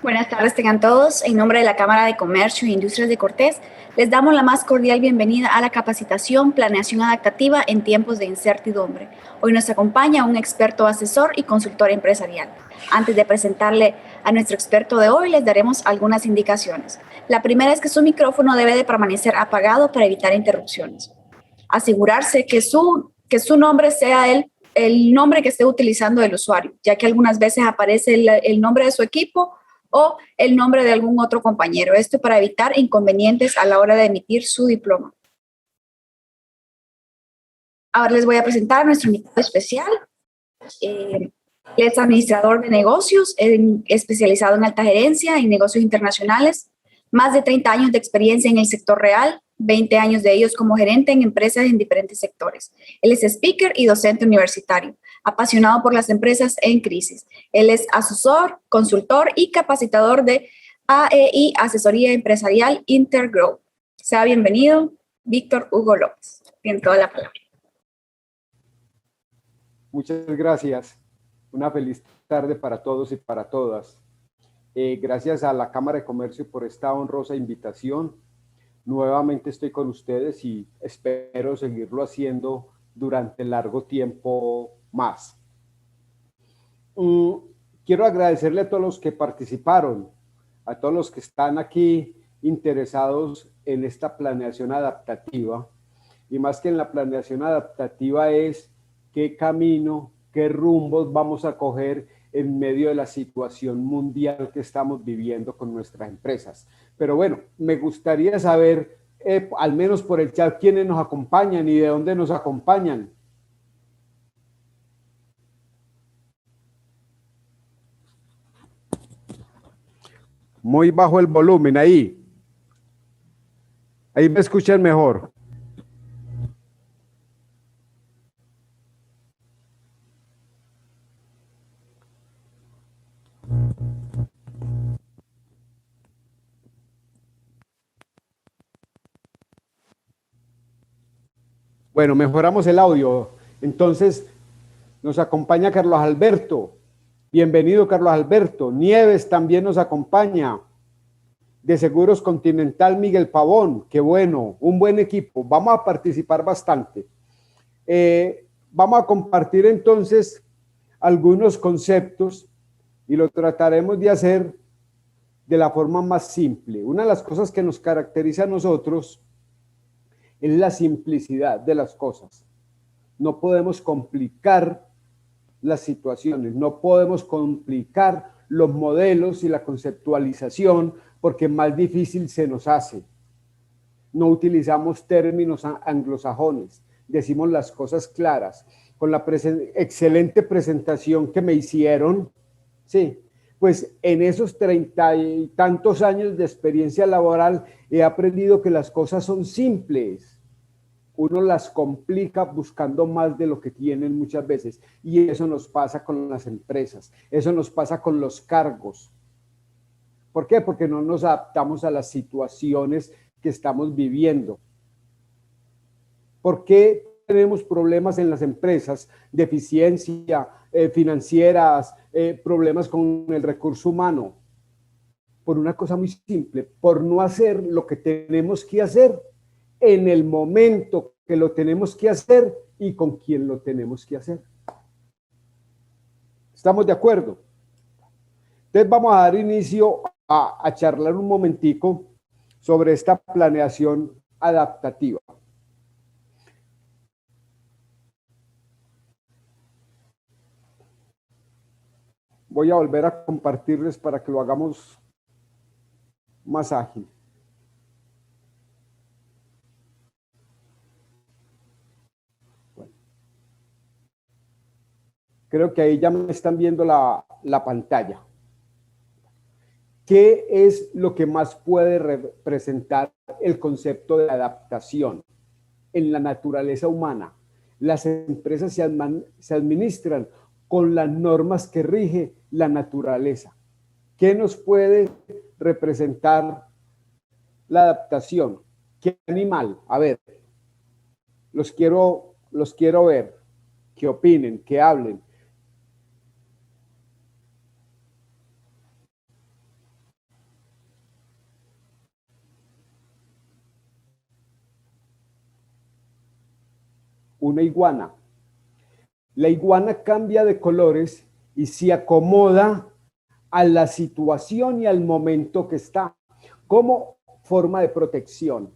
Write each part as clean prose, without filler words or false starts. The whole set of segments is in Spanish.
Buenas tardes tengan todos. En nombre de la Cámara de Comercio e Industrias de Cortés, les damos la más cordial bienvenida a la capacitación Planeación Adaptativa en tiempos de incertidumbre. Hoy nos acompaña un experto asesor y consultor empresarial. Antes de presentarle a nuestro experto de hoy, les daremos algunas indicaciones. La primera es que su micrófono debe de permanecer apagado para evitar interrupciones. Asegurarse que su nombre sea el nombre que esté utilizando el usuario, ya que algunas veces aparece el nombre de su equipo o el nombre de algún otro compañero. Esto para evitar inconvenientes a la hora de emitir su diploma. Ahora les voy a presentar a nuestro invitado especial. Él es administrador de negocios, especializado en alta gerencia y negocios internacionales. Más de 30 años de experiencia en el sector real, 20 años de ellos como gerente en empresas en diferentes sectores. Él es speaker y docente universitario, apasionado por las empresas en crisis. Él es asesor, consultor y capacitador de AEI, Asesoría Empresarial Intergrow. Sea bienvenido, Víctor Hugo López. Tiene toda la palabra. Muchas gracias. Una feliz tarde para todos y para todas. Gracias a la Cámara de Comercio por esta honrosa invitación. Nuevamente estoy con ustedes y espero seguirlo haciendo durante largo tiempo más. Quiero agradecerle a todos los que participaron, a todos los que están aquí interesados en esta planeación adaptativa. Y más que en la planeación adaptativa es qué camino, qué rumbos vamos a coger en medio de la situación mundial que estamos viviendo con nuestras empresas. Pero bueno, me gustaría saber, al menos por el chat, quiénes nos acompañan y de dónde nos acompañan. Muy bajo el volumen, ahí. Ahí me escuchan mejor. Bueno, mejoramos el audio. Entonces, nos acompaña Carlos Alberto. Bienvenido, Carlos Alberto. Nieves también nos acompaña. De Seguros Continental, Miguel Pavón. Qué bueno, un buen equipo. Vamos a participar bastante. Vamos a compartir entonces algunos conceptos y lo trataremos de hacer de la forma más simple. Una de las cosas que nos caracteriza a nosotros es la simplicidad de las cosas. No podemos complicar las situaciones, no podemos complicar los modelos y la conceptualización porque más difícil se nos hace. No utilizamos términos anglosajones, decimos las cosas claras. Con la excelente presentación que me hicieron, sí, pues en esos 30 y tantos años de experiencia laboral he aprendido que las cosas son simples. Uno las complica buscando más de lo que tienen muchas veces. Y eso nos pasa con las empresas, eso nos pasa con los cargos. ¿Por qué? Porque no nos adaptamos a las situaciones que estamos viviendo. ¿Por qué tenemos problemas en las empresas? Deficiencia financieras, problemas con el recurso humano. Por una cosa muy simple, por no hacer lo que tenemos que hacer en el momento que lo tenemos que hacer y con quien lo tenemos que hacer. ¿Estamos de acuerdo? Entonces vamos a dar inicio a charlar un momentico sobre esta planeación adaptativa. Voy a volver a compartirles para que lo hagamos más ágil. Bueno. Creo que ahí ya me están viendo la pantalla. ¿Qué es lo que más puede representar el concepto de adaptación en la naturaleza humana? Las empresas se administran con las normas que rige la naturaleza. ¿Qué nos puede representar la adaptación? ¿Qué animal? A ver, los quiero ver, que opinen, que hablen. una iguana. La iguana cambia de colores y se acomoda a la situación y al momento que está, como forma de protección.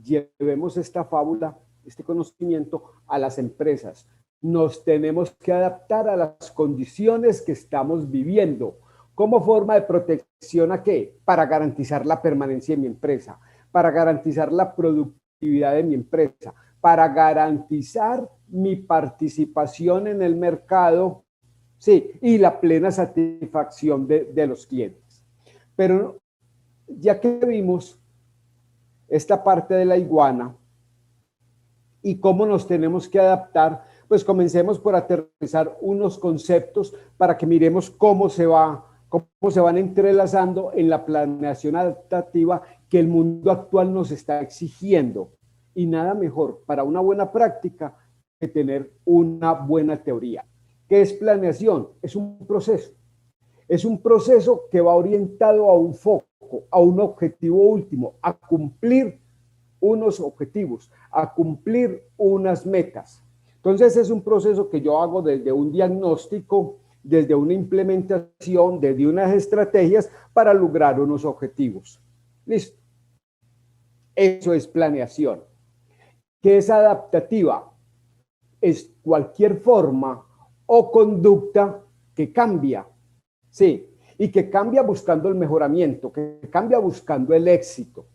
Llevemos esta fábula, este conocimiento a las empresas. Nos tenemos que adaptar a las condiciones que estamos viviendo. ¿Como forma de protección a qué? Para garantizar la permanencia de mi empresa, para garantizar la productividad de mi empresa, para garantizar mi participación en el mercado, sí, y la plena satisfacción de los clientes. Pero ya que vimos esta parte de la iguana y cómo nos tenemos que adaptar, pues comencemos por aterrizar unos conceptos para que miremos cómo se van entrelazando en la planeación adaptativa que el mundo actual nos está exigiendo. Y nada mejor para una buena práctica que tener una buena teoría. ¿Qué es planeación? Es un proceso. Es un proceso que va orientado a un foco, a un objetivo último, a cumplir unos objetivos, a cumplir unas metas. Entonces es un proceso que yo hago desde un diagnóstico, desde una implementación, desde unas estrategias para lograr unos objetivos. Listo. Eso es planeación. ¿Qué es adaptativa? Es cualquier forma o conducta que cambia, sí, y que cambia buscando el mejoramiento, que cambia buscando el éxito.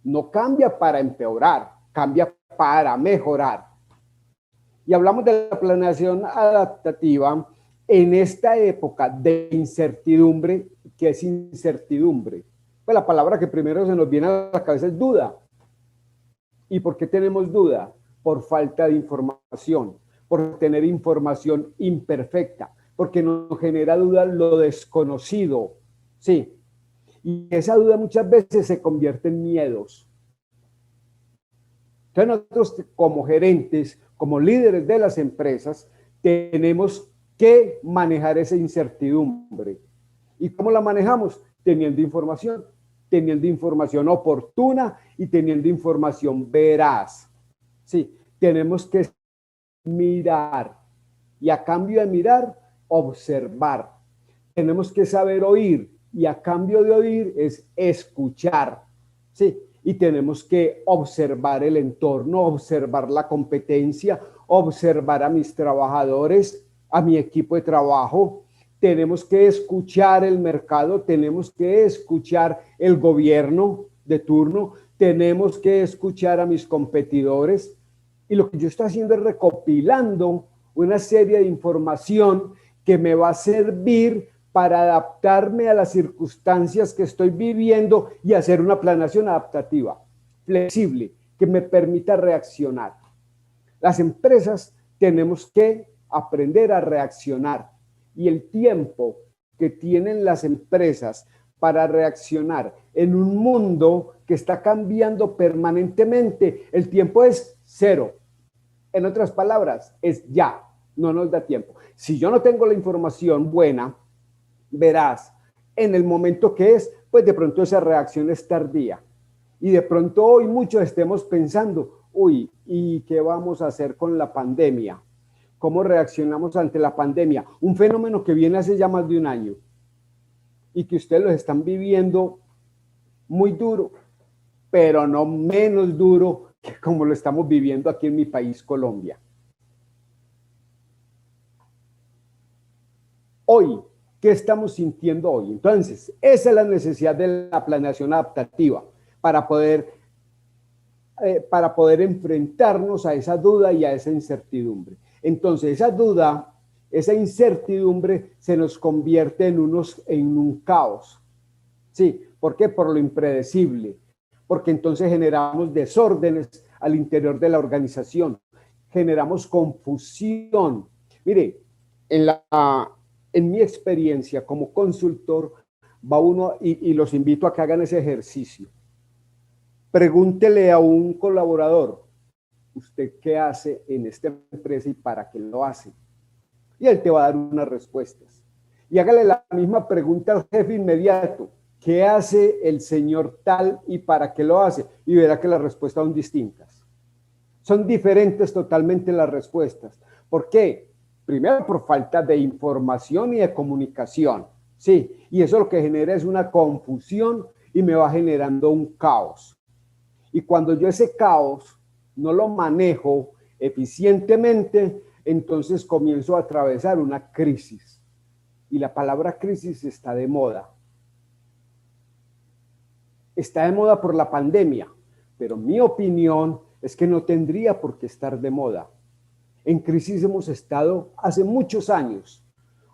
No cambia para empeorar, cambia para mejorar. Y hablamos de la planeación adaptativa en esta época de incertidumbre. ¿Qué es incertidumbre? Pues la palabra que primero se nos viene a la cabeza es duda. ¿Y por qué tenemos duda? Por falta de información, por tener información imperfecta, porque nos genera duda lo desconocido, sí. Y esa duda muchas veces se convierte en miedos. Entonces nosotros como gerentes, como líderes de las empresas, tenemos que manejar esa incertidumbre. ¿Y cómo la manejamos? Teniendo información oportuna y teniendo información veraz. Sí, tenemos que mirar y a cambio de mirar, observar. Tenemos que saber oír y a cambio de oír es escuchar. Sí, y tenemos que observar el entorno, observar la competencia, observar a mis trabajadores, a mi equipo de trabajo. Tenemos que escuchar el mercado, tenemos que escuchar el gobierno de turno, tenemos que escuchar a mis competidores. Y lo que yo estoy haciendo es recopilando una serie de información que me va a servir para adaptarme a las circunstancias que estoy viviendo y hacer una planeación adaptativa, flexible, que me permita reaccionar. Las empresas tenemos que aprender a reaccionar y el tiempo que tienen las empresas para reaccionar en un mundo que está cambiando permanentemente, el tiempo es cero. En otras palabras, es ya, no nos da tiempo. Si yo no tengo la información buena, verás, en el momento que es, pues de pronto esa reacción es tardía. Y de pronto hoy muchos estemos pensando, uy, ¿y qué vamos a hacer con la pandemia? ¿Cómo reaccionamos ante la pandemia? Un fenómeno que viene hace ya más de un año y que ustedes lo están viviendo muy duro, pero no menos duro que como lo estamos viviendo aquí en mi país, Colombia. Hoy, ¿qué estamos sintiendo hoy? Entonces, esa es la necesidad de la planeación adaptativa para poder enfrentarnos a esa duda y a esa incertidumbre. Entonces, esa duda, esa incertidumbre se nos convierte en un caos. ¿Sí? ¿Por qué? Por lo impredecible. Porque entonces generamos desórdenes al interior de la organización, generamos confusión. Mire, en mi experiencia como consultor, va uno y los invito a que hagan ese ejercicio. Pregúntele a un colaborador, ¿usted qué hace en esta empresa y para qué lo hace? Y él te va a dar unas respuestas. Y hágale la misma pregunta al jefe inmediato. ¿Qué hace el señor tal y para qué lo hace? Y verá que las respuestas son distintas. Son diferentes totalmente las respuestas. ¿Por qué? Primero, por falta de información y de comunicación. Sí, y eso lo que genera es una confusión y me va generando un caos. Y cuando yo ese caos no lo manejo eficientemente, entonces comienzo a atravesar una crisis. Y la palabra crisis está de moda. Está de moda por la pandemia, pero mi opinión es que no tendría por qué estar de moda. En crisis hemos estado hace muchos años.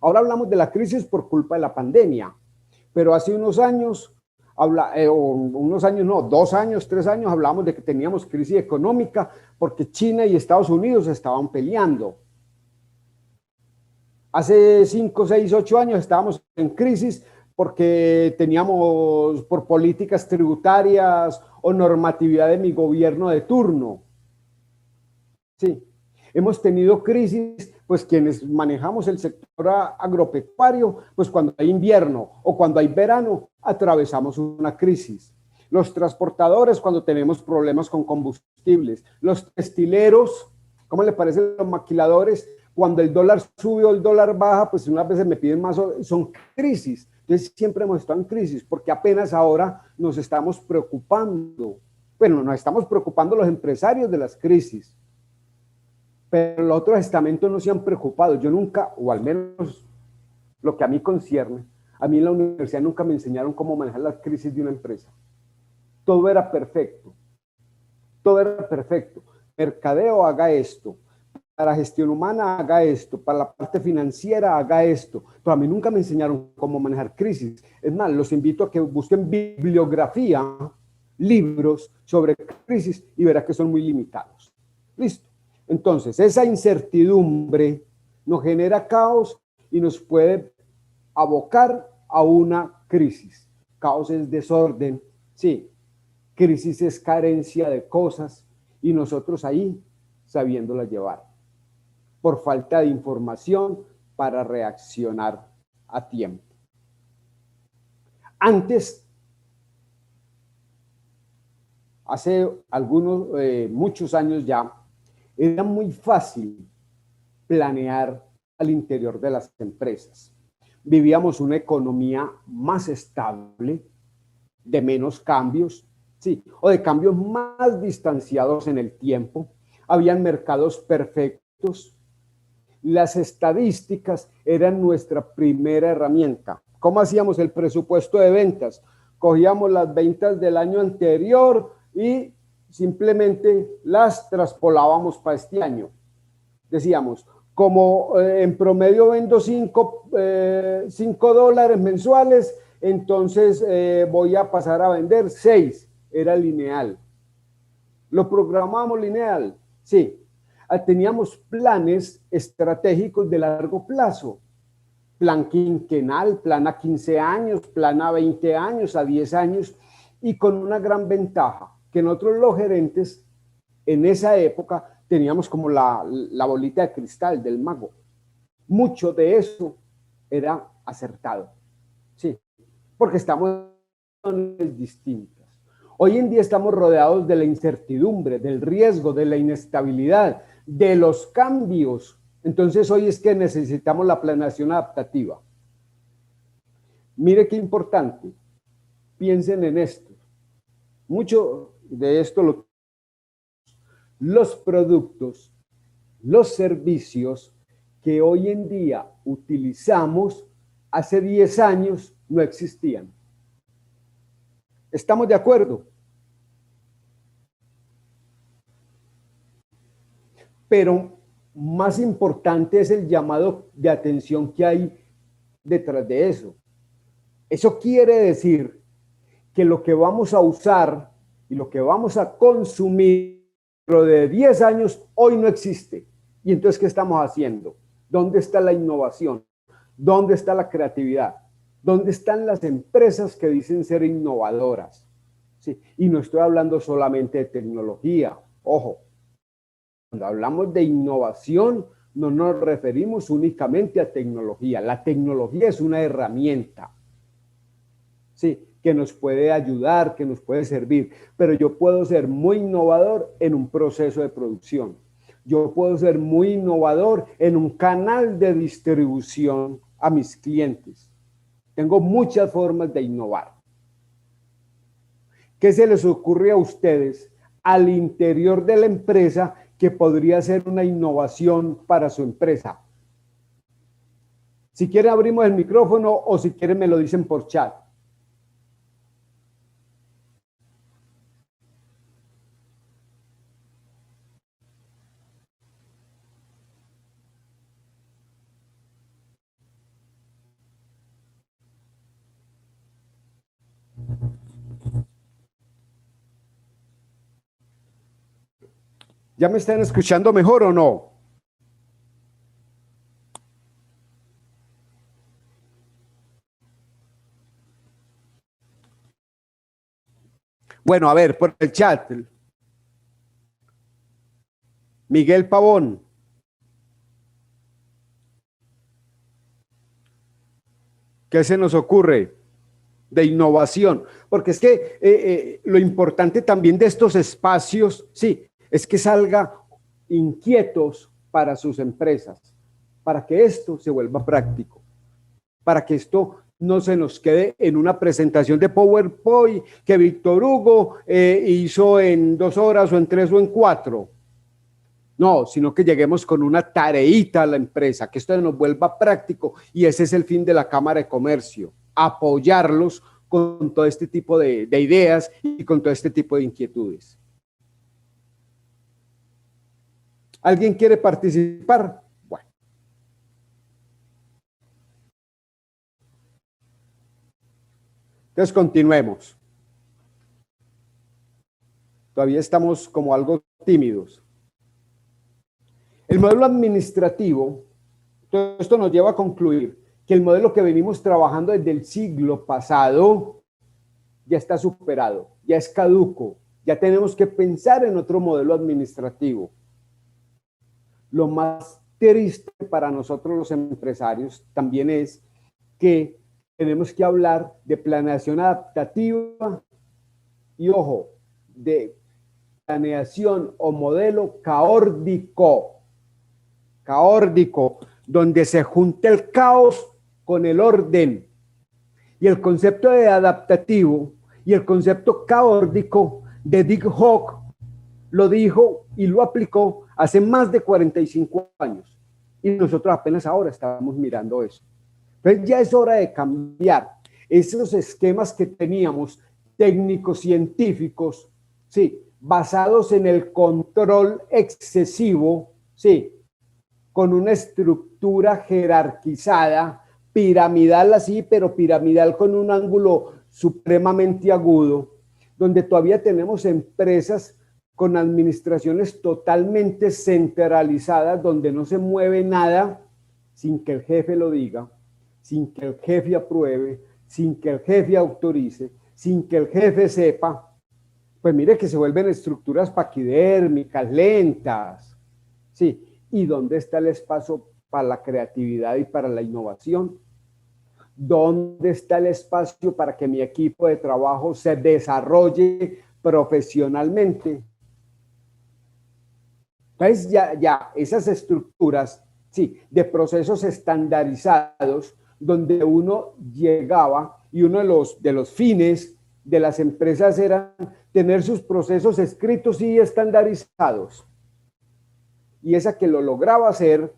Ahora hablamos de la crisis por culpa de la pandemia, pero hace unos años, unos años no, 2 años, 3 años, hablamos de que teníamos crisis económica porque China y Estados Unidos estaban peleando. Hace 5, 6, 8 años estábamos en crisis porque teníamos por políticas tributarias o normatividad de mi gobierno de turno. Sí, hemos tenido crisis, pues quienes manejamos el sector agropecuario, pues cuando hay invierno o cuando hay verano, atravesamos una crisis. Los transportadores cuando tenemos problemas con combustibles, los textileros, ¿cómo le parece los maquiladores? Cuando el dólar sube o el dólar baja, pues unas veces me piden más, son crisis. Entonces siempre hemos estado en crisis porque apenas ahora nos estamos preocupando. Bueno, nos estamos preocupando los empresarios de las crisis, pero los otros estamentos no se han preocupado. Yo nunca, o al menos lo que a mí concierne, a mí en la universidad nunca me enseñaron cómo manejar las crisis de una empresa. Todo era perfecto. Todo era perfecto. Mercadeo haga esto. Para la gestión humana haga esto, para la parte financiera haga esto, pero a mí nunca me enseñaron cómo manejar crisis. Es más, los invito a que busquen bibliografía, libros sobre crisis y verá que son muy limitados. Listo. Entonces, esa incertidumbre nos genera caos y nos puede abocar a una crisis. Caos es desorden, sí. Crisis es carencia de cosas y nosotros ahí sabiéndolas llevar, por falta de información para reaccionar a tiempo. Antes, hace muchos años ya, era muy fácil planear al interior de las empresas. Vivíamos una economía más estable, de menos cambios, sí, o de cambios más distanciados en el tiempo. Habían mercados perfectos. Las estadísticas eran nuestra primera herramienta. ¿Cómo hacíamos el presupuesto de ventas? Cogíamos las ventas del año anterior y simplemente las traspolábamos para este año. Decíamos, como en promedio vendo $5 mensuales, entonces voy a pasar a vender 6. Era lineal. ¿Lo programamos lineal? Sí. Teníamos planes estratégicos de largo plazo, plan quinquenal, plan a 15 años, plan a 20 años, a 10 años, y con una gran ventaja, que nosotros los gerentes en esa época teníamos como la bolita de cristal del mago. Mucho de eso era acertado, sí, porque estamos en distintas. Hoy en día estamos rodeados de la incertidumbre, del riesgo, de la inestabilidad, de los cambios. Entonces hoy es que necesitamos la planeación adaptativa. Mire qué importante. Piensen en esto. Mucho de esto, los productos, los servicios que hoy en día utilizamos, hace 10 años no existían. ¿Estamos de acuerdo? Pero más importante es el llamado de atención que hay detrás de eso. Eso quiere decir que lo que vamos a usar y lo que vamos a consumir dentro de 10 años hoy no existe. Y entonces, ¿qué estamos haciendo? ¿Dónde está la innovación? ¿Dónde está la creatividad? ¿Dónde están las empresas que dicen ser innovadoras? Sí, y no estoy hablando solamente de tecnología. Ojo, cuando hablamos de innovación, no nos referimos únicamente a tecnología. La tecnología es una herramienta, sí, que nos puede ayudar, que nos puede servir, pero yo puedo ser muy innovador en un proceso de producción. Yo puedo ser muy innovador en un canal de distribución a mis clientes. Tengo muchas formas de innovar. ¿Qué se les ocurre a ustedes al interior de la empresa que podría ser una innovación para su empresa? Si quieren abrimos el micrófono o si quieren me lo dicen por chat. ¿Ya me están escuchando mejor o no? Bueno, a ver, por el chat. Miguel Pavón. ¿Qué se nos ocurre de innovación? Porque es que lo importante también de estos espacios, sí, es que salgan inquietos para sus empresas, para que esto se vuelva práctico, para que esto no se nos quede en una presentación de PowerPoint que Víctor Hugo hizo en 2 horas o en 3 o en 4. No, sino que lleguemos con una tareita a la empresa, que esto nos vuelva práctico, y ese es el fin de la Cámara de Comercio, apoyarlos con todo este tipo de ideas y con todo este tipo de inquietudes. ¿Alguien quiere participar? Bueno. Entonces continuemos. Todavía estamos como algo tímidos. El modelo administrativo, todo esto nos lleva a concluir que el modelo que venimos trabajando desde el siglo pasado ya está superado, ya es caduco, ya tenemos que pensar en otro modelo administrativo. Lo más triste para nosotros los empresarios también es que tenemos que hablar de planeación adaptativa y, ojo, de planeación o modelo caórdico, donde se junta el caos con el orden. Y el concepto de adaptativo y el concepto caórdico de Dick Hawk lo dijo y lo aplicó hace más de 45 años. Y nosotros apenas ahora estamos mirando eso. Entonces ya es hora de cambiar esos esquemas que teníamos técnicos científicos, sí, basados en el control excesivo, sí, con una estructura jerarquizada, piramidal así, pero piramidal con un ángulo supremamente agudo, donde todavía tenemos empresas con administraciones totalmente centralizadas, donde no se mueve nada sin que el jefe lo diga, sin que el jefe apruebe, sin que el jefe autorice, sin que el jefe sepa. Pues mire que se vuelven estructuras paquidérmicas, lentas, sí. ¿Y dónde está el espacio para la creatividad y para la innovación? ¿Dónde está el espacio para que mi equipo de trabajo se desarrolle profesionalmente? Entonces ya esas estructuras, sí, de procesos estandarizados, donde uno llegaba y uno de los fines de las empresas era tener sus procesos escritos y estandarizados. Y esa que lo lograba hacer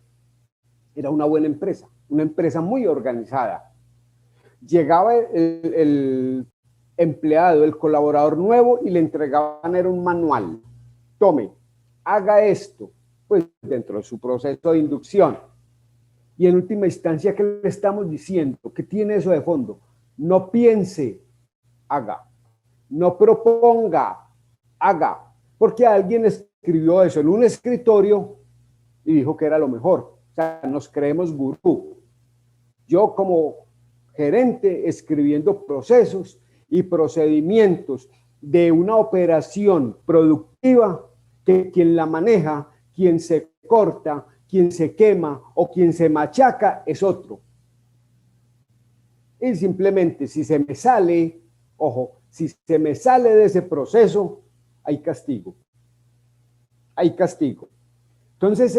era una buena empresa, una empresa muy organizada. Llegaba el empleado, el colaborador nuevo, y le entregaban era un manual. Tome, haga esto, pues dentro de su proceso de inducción. Y en última instancia, ¿qué le estamos diciendo? ¿Qué tiene eso de fondo? No piense, haga. No proponga, haga. Porque alguien escribió eso en un escritorio y dijo que era lo mejor. O sea, nos creemos gurú. Yo como gerente escribiendo procesos y procedimientos de una operación productiva, que quien la maneja, quien se corta, quien se quema o quien se machaca es otro. Y simplemente si se me sale, Ojo, si se me sale de ese proceso, hay castigo. Hay castigo. Entonces,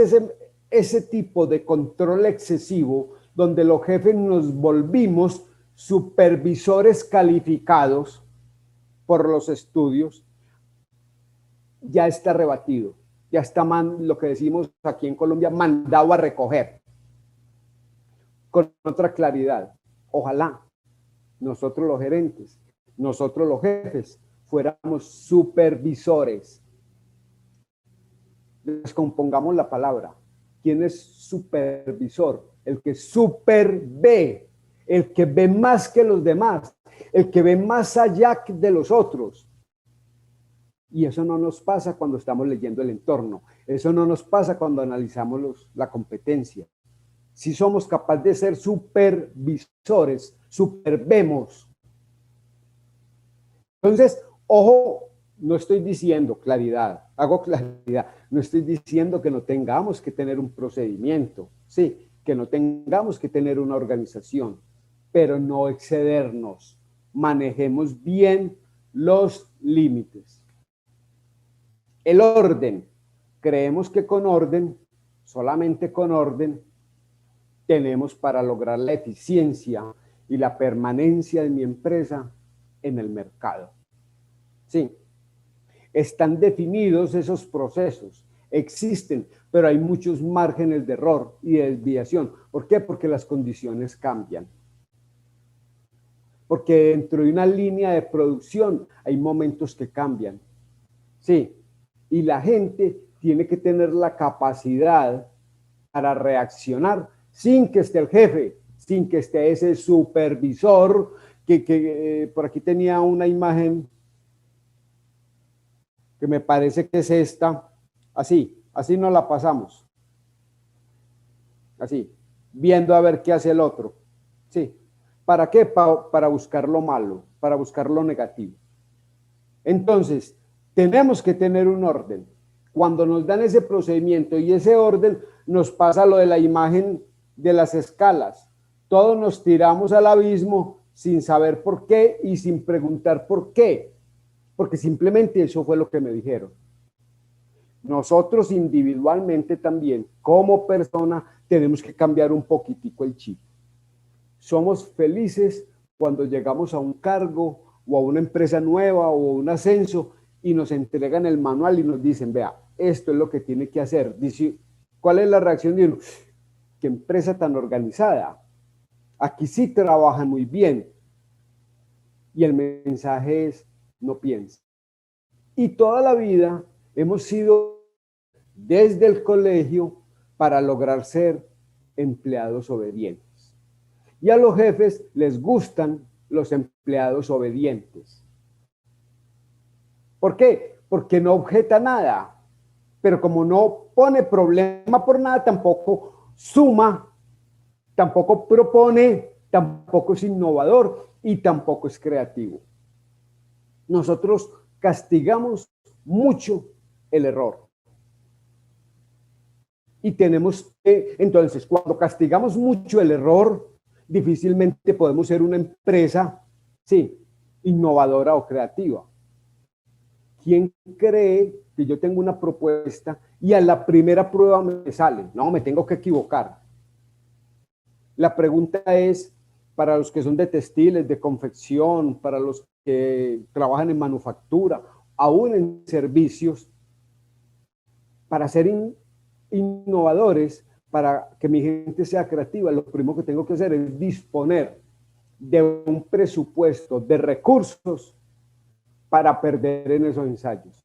ese tipo de control excesivo, donde los jefes nos volvimos supervisores calificados por los estudios, ya está rebatido. Ya está lo que decimos aquí en Colombia, mandado a recoger. Con otra claridad, ojalá nosotros los gerentes, nosotros los jefes, fuéramos supervisores. Descompongamos la palabra. ¿Quién es supervisor? El que superve, el que ve más que los demás, el que ve más allá de los otros. Y eso no nos pasa cuando estamos leyendo el entorno. Eso no nos pasa cuando analizamos la competencia. Si somos capaces de ser supervisores, supervemos. Entonces, ojo, no estoy diciendo claridad, hago claridad, no estoy diciendo que no tengamos que tener un procedimiento, sí, que no tengamos que tener una organización, pero no excedernos, manejemos bien los límites. El orden, creemos que con orden, solamente con orden, tenemos para lograr la eficiencia y la permanencia de mi empresa en el mercado. Sí, están definidos esos procesos, existen, pero hay muchos márgenes de error y de desviación. ¿Por qué? Porque las condiciones cambian. Porque dentro de una línea de producción hay momentos que cambian. Sí, y la gente tiene que tener la capacidad para reaccionar sin que esté el jefe, sin que esté ese supervisor, que por aquí tenía una imagen que me parece que es esta, así nos la pasamos, así, viendo a ver qué hace el otro, sí, ¿para qué? Para buscar lo malo, para buscar lo negativo. Entonces, tenemos que tener un orden. Cuando nos dan ese procedimiento y ese orden, nos pasa lo de la imagen de las escalas. Todos nos tiramos al abismo sin saber por qué y sin preguntar por qué, porque simplemente eso fue lo que me dijeron. Nosotros individualmente también, como persona, tenemos que cambiar un poquitico el chip. Somos felices cuando llegamos a un cargo o a una empresa nueva o un ascenso y nos entregan el manual y nos dicen, vea, esto es lo que tiene que hacer. Dice, ¿cuál es la reacción de uno? ¿Qué empresa tan organizada? Aquí sí trabajan muy bien. Y el mensaje es, no piense. Y toda la vida hemos sido desde el colegio para lograr ser empleados obedientes. Y a los jefes les gustan los empleados obedientes. ¿Por qué? Porque no objeta nada. Pero como no pone problema por nada, tampoco suma, tampoco propone, tampoco es innovador y tampoco es creativo. Nosotros castigamos mucho el error. Y tenemos que, entonces, cuando castigamos mucho el error, difícilmente podemos ser una empresa, sí, innovadora o creativa. ¿Quién cree que yo tengo una propuesta y a la primera prueba me sale? No, me tengo que equivocar. La pregunta es, para los que son de textiles, de confección, para los que trabajan en manufactura, aún en servicios, para ser innovadores, para que mi gente sea creativa, lo primero que tengo que hacer es disponer de un presupuesto, de recursos para perder en esos ensayos.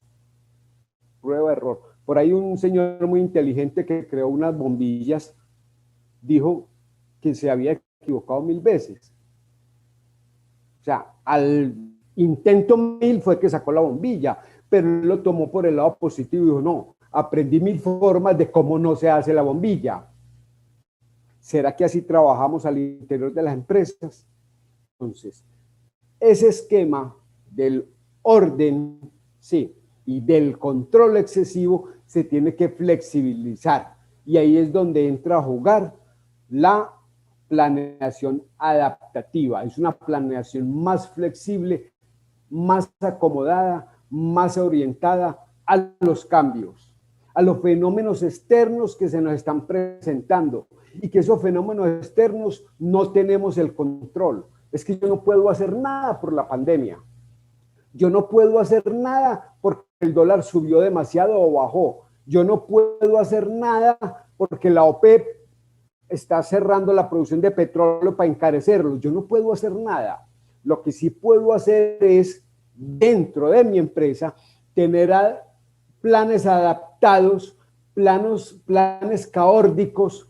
Prueba, error. Por ahí un señor muy inteligente que creó unas bombillas dijo que se había equivocado 1000 veces. O sea, al intento 1000 fue que sacó la bombilla, pero él lo tomó por el lado positivo y dijo, no, aprendí 1000 formas de cómo no se hace la bombilla. ¿Será que así trabajamos al interior de las empresas? Entonces, ese esquema del orden, sí, y del control excesivo se tiene que flexibilizar. Y ahí es donde entra a jugar la planeación adaptativa. Es una planeación más flexible más acomodada, más orientada a los cambios, a los fenómenos externos que se nos están presentando y que esos fenómenos externos no tenemos el control. Es que yo no puedo hacer nada por la pandemia. Yo no puedo hacer nada porque el dólar subió demasiado o bajó. Yo no puedo hacer nada porque la OPEP está cerrando la producción de petróleo para encarecerlo. Yo no puedo hacer nada. Lo que sí puedo hacer es, dentro de mi empresa, tener planes adaptados, planes caórdicos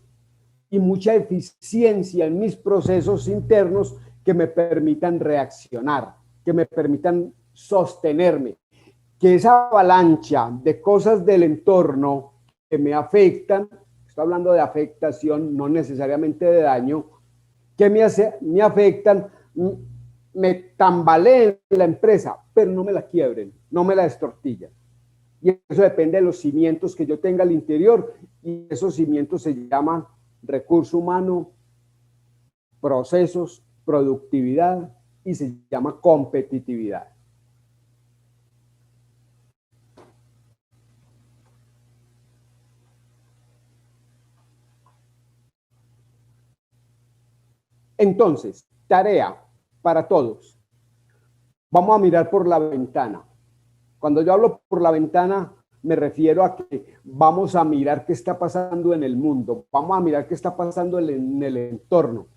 y mucha eficiencia en mis procesos internos que me permitan reaccionar, que me permitan sostenerme, que esa avalancha de cosas del entorno que me afectan, estoy hablando de afectación, no necesariamente de daño, que me afectan, me tambaleen la empresa, pero no me la quiebren, no me la destortillan. Y eso depende de los cimientos que yo tenga al interior, y esos cimientos se llaman recurso humano, procesos, productividad, y se llama competitividad. Entonces, tarea para todos. Vamos a mirar por la ventana. Cuando yo hablo por la ventana, me refiero a que vamos a mirar qué está pasando en el mundo, vamos a mirar qué está pasando en el entorno,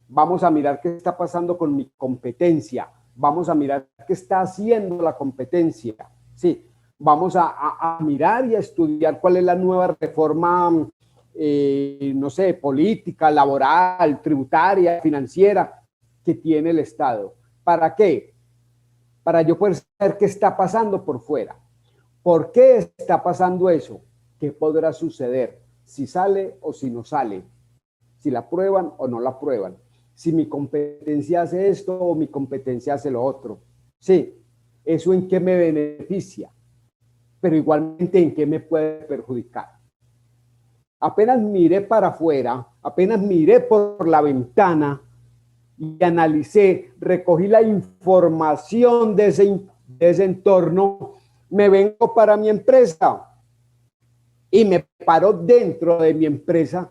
vamos a mirar qué está pasando con mi competencia, vamos a mirar qué está haciendo la competencia. Sí, vamos a mirar y a estudiar cuál es la nueva reforma, no sé, política, laboral, tributaria, financiera que tiene el Estado. ¿Para qué? Para yo poder saber qué está pasando por fuera. ¿Por qué está pasando eso? ¿Qué podrá suceder? Si sale o si no sale. Si la prueban o no la prueban. Si mi competencia hace esto o mi competencia hace lo otro. Sí, eso en qué me beneficia, pero igualmente en qué me puede perjudicar. Apenas miré para afuera, apenas miré por la ventana y analicé, recogí la información de ese entorno, me vengo para mi empresa y me paro dentro de mi empresa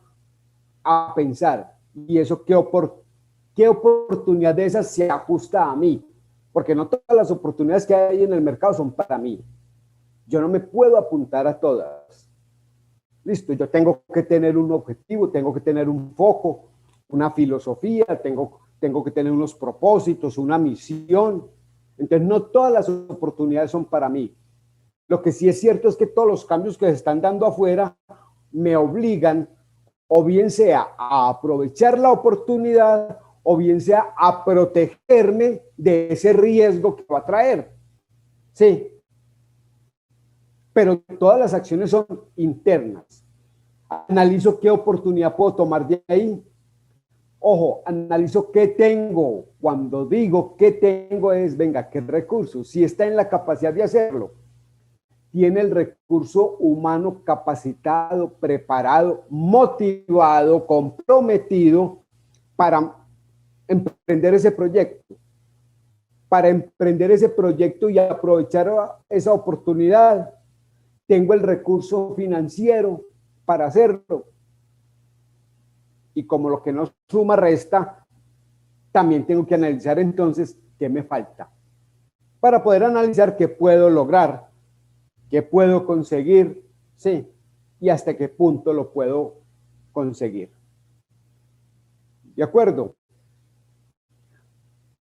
a pensar, ¿y eso qué oportunidad de esas se ajusta a mí? Porque no todas las oportunidades que hay en el mercado son para mí. Yo no me puedo apuntar a todas. Listo, yo tengo que tener un objetivo, tengo que tener un foco, una filosofía, tengo que tener unos propósitos, una misión. Entonces, no todas las oportunidades son para mí. Lo que sí es cierto es que todos los cambios que se están dando afuera me obligan, o bien sea a aprovechar la oportunidad, o bien sea a protegerme de ese riesgo que va a traer. Sí, pero todas las acciones son internas. Analizo qué oportunidad puedo tomar de ahí. Ojo, analizo qué tengo. Cuando digo qué tengo es, venga, qué recursos. Si está en la capacidad de hacerlo, tiene el recurso humano capacitado, preparado, motivado, comprometido para emprender ese proyecto. Para emprender ese proyecto y aprovechar esa oportunidad, tengo el recurso financiero para hacerlo. Y como lo que no suma resta, también tengo que analizar entonces qué me falta para poder analizar qué puedo lograr, qué puedo conseguir, sí, y hasta qué punto lo puedo conseguir. ¿De acuerdo?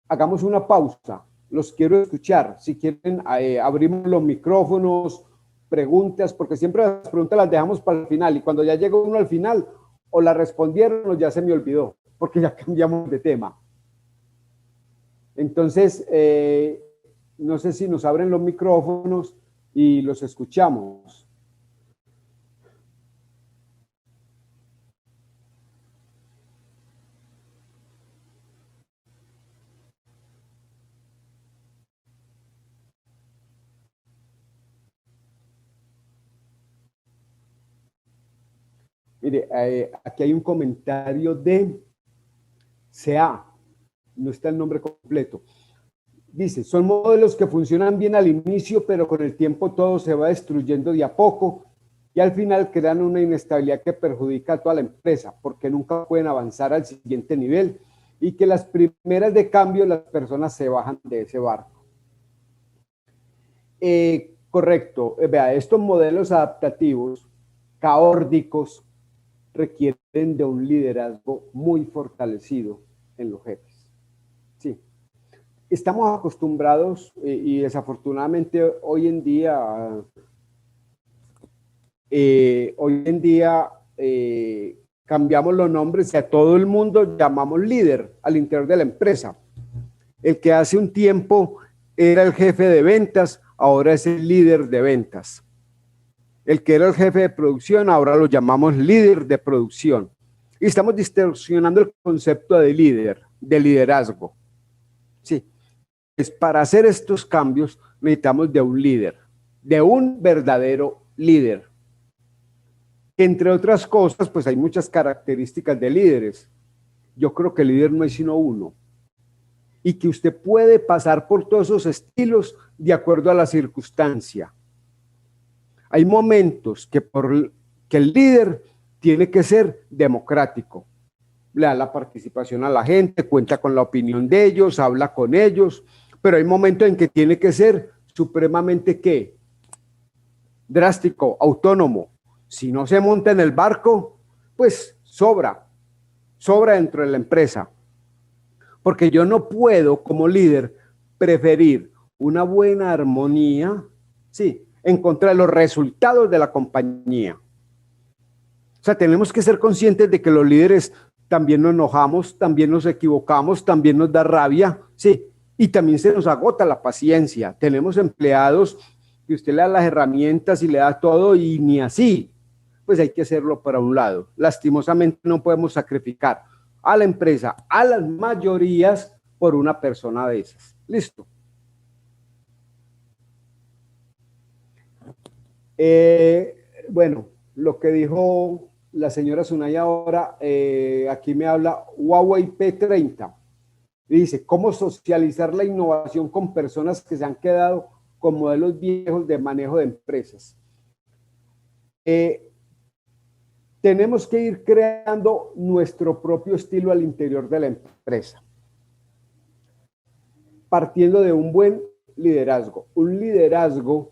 Hagamos una pausa. Los quiero escuchar. Si quieren, abrimos los micrófonos, preguntas, porque siempre las preguntas las dejamos para el final y cuando ya llega uno al final, o la respondieron o ya se me olvidó, porque ya cambiamos de tema. Entonces, no sé si nos abren los micrófonos y los escuchamos. Mire, aquí hay un comentario de CA, no está el nombre completo. Dice, son modelos que funcionan bien al inicio, pero con el tiempo todo se va destruyendo de a poco y al final crean una inestabilidad que perjudica a toda la empresa porque nunca pueden avanzar al siguiente nivel y que las primeras de cambio las personas se bajan de ese barco. Correcto. Vea, estos modelos adaptativos, caórdicos, requieren de un liderazgo muy fortalecido en los jefes. Sí. Estamos acostumbrados y desafortunadamente hoy en día cambiamos los nombres y a todo el mundo llamamos líder al interior de la empresa. El que hace un tiempo era el jefe de ventas, ahora es el líder de ventas. El que era el jefe de producción, ahora lo llamamos líder de producción. Y estamos distorsionando el concepto de líder, de liderazgo. Sí. Pues para hacer estos cambios necesitamos de un líder, de un verdadero líder. Entre otras cosas, pues hay muchas características de líderes. Yo creo que el líder no es sino uno. Y que usted puede pasar por todos esos estilos de acuerdo a la circunstancia. Hay momentos que el líder tiene que ser democrático. Le da la participación a la gente, cuenta con la opinión de ellos, habla con ellos, pero hay momentos en que tiene que ser supremamente ¿qué? Drástico, autónomo. Si no se monta en el barco, pues sobra dentro de la empresa. Porque yo no puedo, como líder, preferir una buena armonía, sí, en contra de los resultados de la compañía. O sea, tenemos que ser conscientes de que los líderes también nos enojamos, también nos equivocamos, también nos da rabia, sí, y también se nos agota la paciencia. Tenemos empleados que usted le da las herramientas y le da todo y ni así. Pues hay que hacerlo para un lado. Lastimosamente no podemos sacrificar a la empresa, a las mayorías, por una persona de esas. Listo. Bueno, lo que dijo la señora Sunaya ahora, aquí me habla Huawei P30. Dice, ¿cómo socializar la innovación con personas que se han quedado con modelos viejos de manejo de empresas? Tenemos que ir creando nuestro propio estilo al interior de la empresa, partiendo de un buen liderazgo, un liderazgo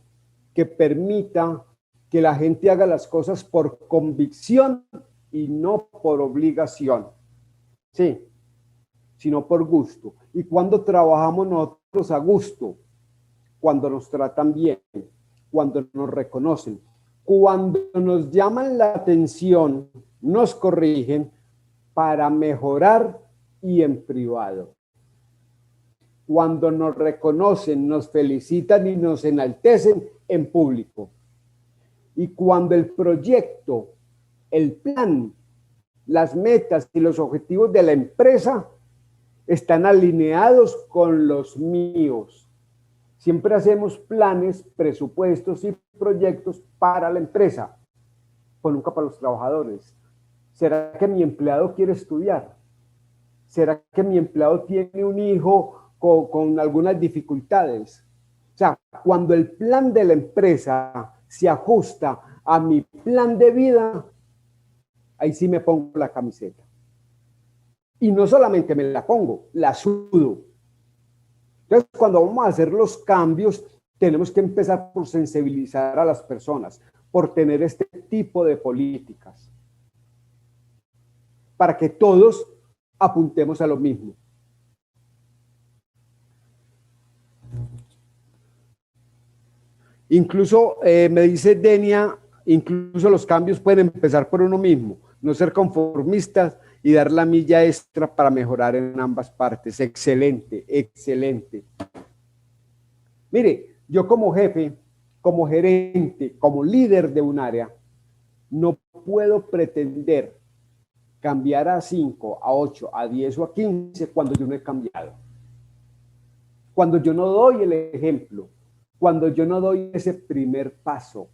que permita que la gente haga las cosas por convicción y no por obligación, sí, sino por gusto. Y cuando trabajamos nosotros a gusto, cuando nos tratan bien, cuando nos reconocen, cuando nos llaman la atención, nos corrigen para mejorar y en privado. Cuando nos reconocen, nos felicitan y nos enaltecen en público. Y cuando el proyecto, el plan, las metas y los objetivos de la empresa están alineados con los míos. Siempre hacemos planes, presupuestos y proyectos para la empresa, pero nunca para los trabajadores. ¿Será que mi empleado quiere estudiar? ¿Será que mi empleado tiene un hijo con algunas dificultades? O sea, cuando el plan de la empresa se ajusta a mi plan de vida, ahí sí me pongo la camiseta. Y no solamente me la pongo, la sudo. Entonces, cuando vamos a hacer los cambios, tenemos que empezar por sensibilizar a las personas, por tener este tipo de políticas, para que todos apuntemos a lo mismo. Incluso, me dice Denia, incluso los cambios pueden empezar por uno mismo, no ser conformistas y dar la milla extra para mejorar en ambas partes. Excelente, excelente. Mire, yo como jefe, como gerente, como líder de un área, no puedo pretender cambiar a 5, a 8, a 10 o a 15 cuando yo no he cambiado. Cuando yo no doy el ejemplo, cuando yo no doy ese primer paso.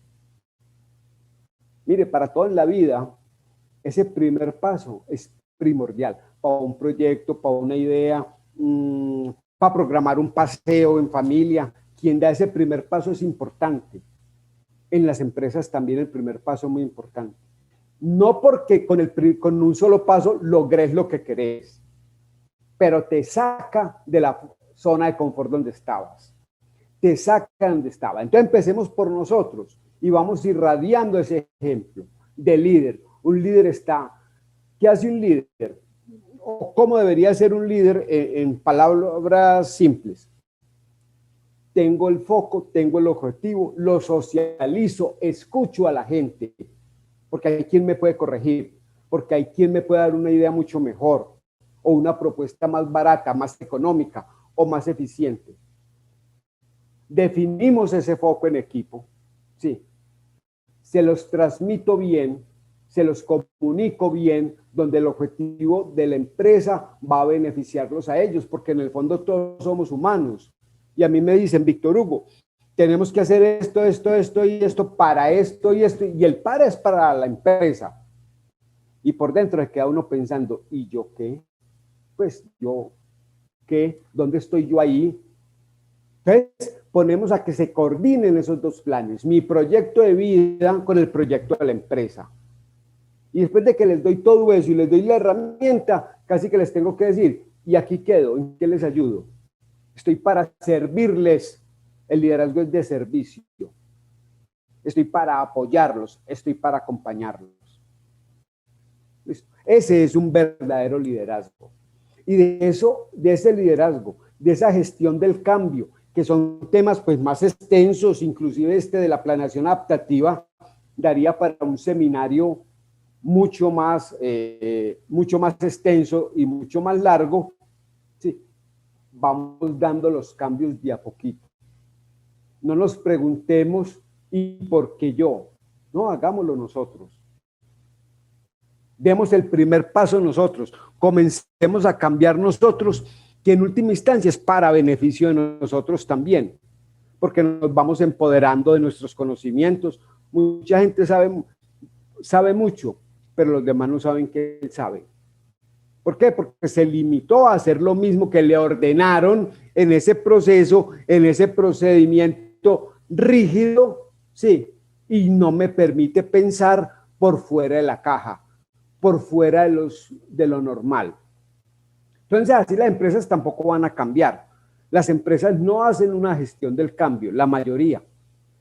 Mire, para todo en la vida, ese primer paso es primordial para un proyecto, para una idea, para programar un paseo en familia. Quien da ese primer paso es importante. En las empresas también el primer paso es muy importante. No porque con un solo paso logres lo que querés, pero te saca de la zona de confort donde estabas. Te saca de donde estaba. Entonces empecemos por nosotros y vamos irradiando ese ejemplo de líder. Un líder está... ¿Qué hace un líder? ¿O cómo debería ser un líder en palabras simples? Tengo el foco, tengo el objetivo, lo socializo, escucho a la gente, porque hay quien me puede corregir, porque hay quien me puede dar una idea mucho mejor, o una propuesta más barata, más económica, o más eficiente. Definimos ese foco en equipo, sí. Se los transmito bien, se los comunico bien, donde el objetivo de la empresa va a beneficiarlos a ellos, porque en el fondo todos somos humanos. Y a mí me dicen, Víctor Hugo, tenemos que hacer esto, esto, esto y esto para esto y esto, y el para es para la empresa. Y por dentro se queda uno pensando, ¿y yo qué? Pues yo, ¿qué? ¿Dónde estoy yo ahí? Entonces, ponemos a que se coordinen esos dos planes, mi proyecto de vida con el proyecto de la empresa. Y después de que les doy todo eso y les doy la herramienta, casi que les tengo que decir, y aquí quedo, ¿en qué les ayudo? Estoy para servirles, el liderazgo es de servicio. Estoy para apoyarlos, estoy para acompañarlos. ¿Listo? Ese es un verdadero liderazgo. Y de eso, de ese liderazgo, de esa gestión del cambio, que son temas pues más extensos, inclusive de la planeación adaptativa, daría para un seminario mucho más extenso y mucho más largo. Sí, vamos dando los cambios de a poquito. No nos preguntemos ¿y por qué yo? No, hagámoslo nosotros. Demos el primer paso nosotros. Comencemos a cambiar nosotros, que en última instancia es para beneficio de nosotros también, porque nos vamos empoderando de nuestros conocimientos. Mucha gente sabe mucho, pero los demás no saben que él sabe. ¿Por qué? Porque se limitó a hacer lo mismo que le ordenaron en ese proceso, en ese procedimiento rígido, sí, y no me permite pensar por fuera de la caja, por fuera de lo normal. Entonces, así las empresas tampoco van a cambiar. Las empresas no hacen una gestión del cambio, la mayoría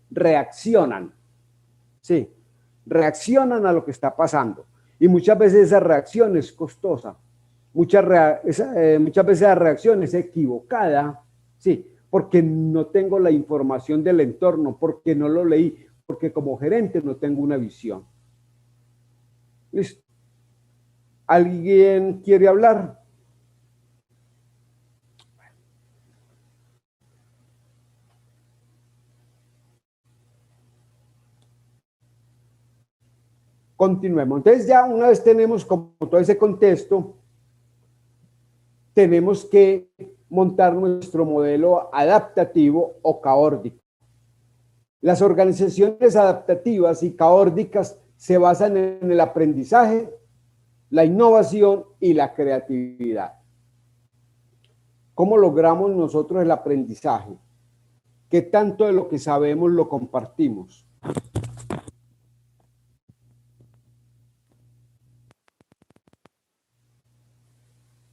reaccionan, sí, reaccionan a lo que está pasando. Y muchas veces esa reacción es costosa. Muchas veces la reacción es equivocada, sí, porque no tengo la información del entorno, porque no lo leí, porque como gerente no tengo una visión. ¿Listo? ¿Alguien quiere hablar? Continuemos. Entonces ya una vez tenemos como todo ese contexto, tenemos que montar nuestro modelo adaptativo o caórdico. Las organizaciones adaptativas y caórdicas se basan en el aprendizaje, la innovación y la creatividad. ¿Cómo logramos nosotros el aprendizaje? ¿Qué tanto de lo que sabemos lo compartimos?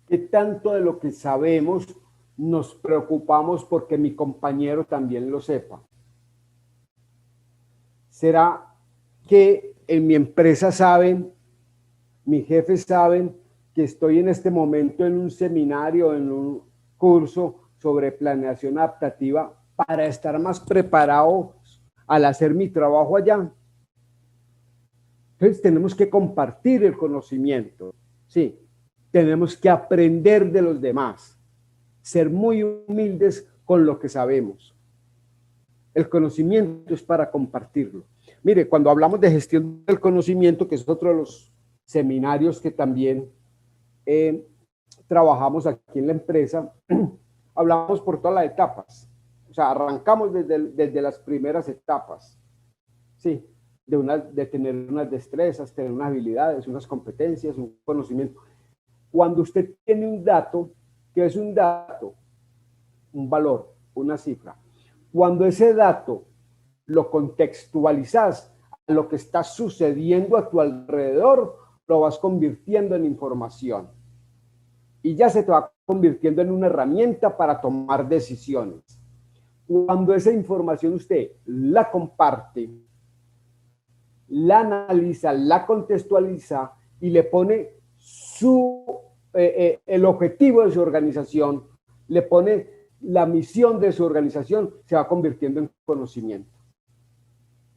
¿Qué tanto de lo que sabemos nos preocupamos porque mi compañero también lo sepa? ¿Será que en mi empresa saben, mis jefes saben que estoy en este momento en un seminario, en un curso sobre planeación adaptativa para estar más preparado al hacer mi trabajo allá? Entonces tenemos que compartir el conocimiento, sí. Tenemos que aprender de los demás, ser muy humildes con lo que sabemos. El conocimiento es para compartirlo. Mire, cuando hablamos de gestión del conocimiento, que es otro de los seminarios que también trabajamos aquí en la empresa, hablamos por todas las etapas. O sea, arrancamos desde las primeras etapas, ¿sí? De tener unas destrezas, tener unas habilidades, unas competencias, un conocimiento. Cuando usted tiene un dato, ¿qué es un dato? un valor, una cifra. Cuando ese dato lo contextualizas a lo que está sucediendo a tu alrededor, lo vas convirtiendo en información. Y ya se te va convirtiendo en una herramienta para tomar decisiones. Cuando esa información usted la comparte, la analiza, la contextualiza y le pone el objetivo de su organización, le pone la misión de su organización, se va convirtiendo en conocimiento.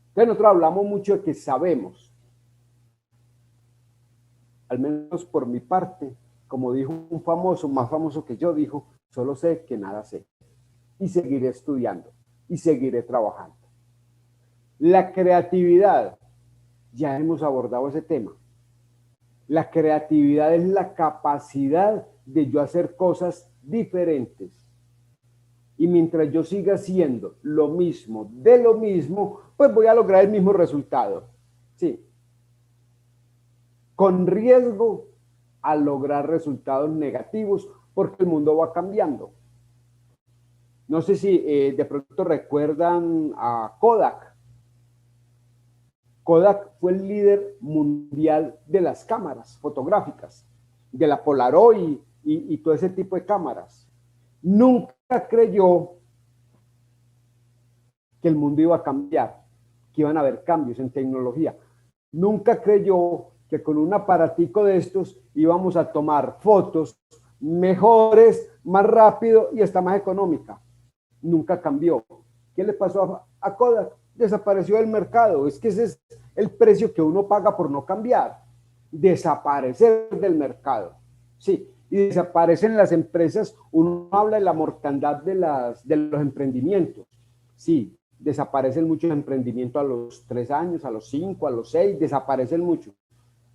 Entonces nosotros hablamos mucho de que sabemos, al menos por mi parte, como dijo un famoso, más famoso que yo, dijo, solo sé que nada sé. Y seguiré estudiando y seguiré trabajando. La creatividad, ya hemos abordado ese tema. La creatividad es la capacidad de yo hacer cosas diferentes. Y mientras yo siga haciendo lo mismo, de lo mismo, pues voy a lograr el mismo resultado. Sí. Con riesgo a lograr resultados negativos porque el mundo va cambiando. No sé si de pronto recuerdan a Kodak. Kodak fue el líder mundial de las cámaras fotográficas, de la Polaroid y todo ese tipo de cámaras. Nunca creyó que el mundo iba a cambiar, que iban a haber cambios en tecnología. Nunca creyó que con un aparatico de estos íbamos a tomar fotos mejores, más rápido y hasta más económica. Nunca cambió. ¿Qué le pasó a Kodak? Desapareció del mercado. Es que ese es el precio que uno paga por no cambiar. Desaparecer del mercado. Sí, y desaparecen las empresas. Uno habla de la mortandad de los emprendimientos. Sí, desaparecen muchos emprendimientos a los 3 años, a los 5, a los 6, desaparecen mucho.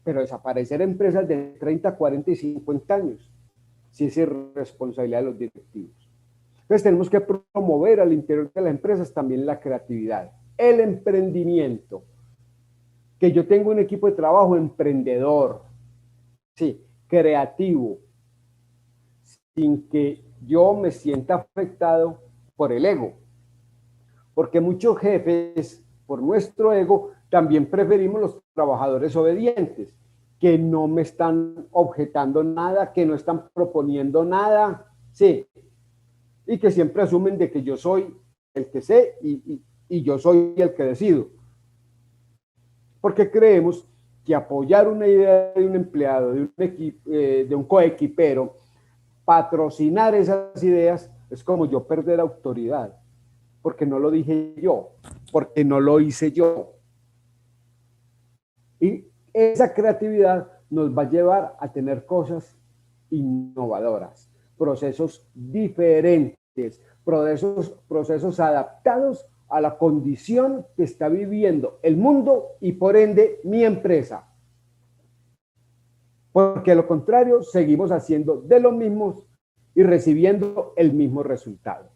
Pero desaparecer empresas de 30, 40 y 50 años, sí es responsabilidad de los directivos. Entonces tenemos que promover al interior de las empresas también la creatividad, el emprendimiento. Que yo tengo un equipo de trabajo emprendedor, sí, creativo, sin que yo me sienta afectado por el ego. Porque muchos jefes, por nuestro ego, también preferimos los trabajadores obedientes, que no me están objetando nada, que no están proponiendo nada, sí, y que siempre asumen de que yo soy el que sé y yo soy el que decido. Porque creemos que apoyar una idea de un empleado, de un coequipero, patrocinar esas ideas, es como yo perder autoridad, porque no lo dije yo, porque no lo hice yo. Y esa creatividad nos va a llevar a tener cosas innovadoras, procesos diferentes, procesos adaptados a la condición que está viviendo el mundo y por ende mi empresa. Porque de lo contrario, seguimos haciendo de los mismos y recibiendo el mismo resultado.